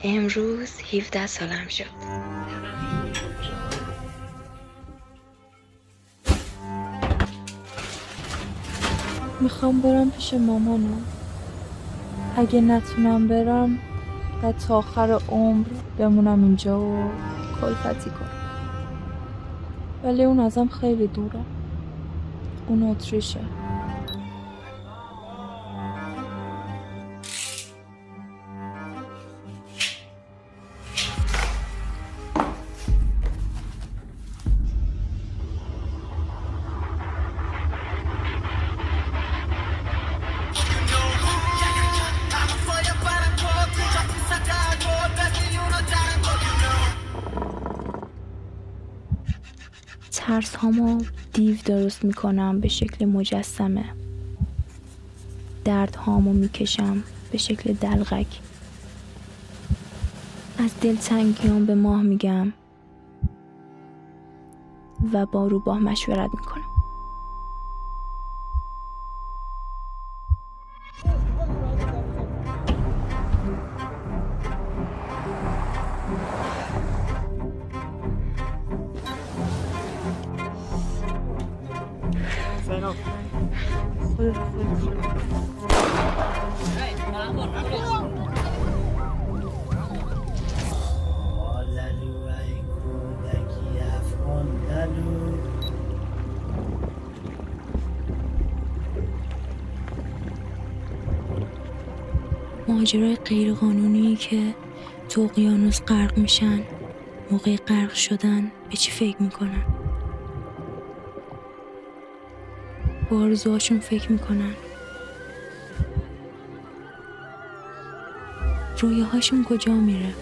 امروز 17 سالم شد. میخوام برم پیش مامانم. اگه نتونم برم بعد تا آخر عمر بمونم اینجا و کلفتی کنم. ولی اون ازم خیلی دوره. اون اتریشه. ترس هامو دیو درست میکنم به شکل مجسمه. درد هامو میکشم به شکل دلغک. از دلتنگیام به ماه میگم و با روباه مشورت میکنم. ماجرای غیر قانونی که تو اقیانوس غرق میشن، موقع غرق شدن به چی فکر میکنن؟ با آرزوهاشون فکر میکنن. رویاهاشون کجا میره؟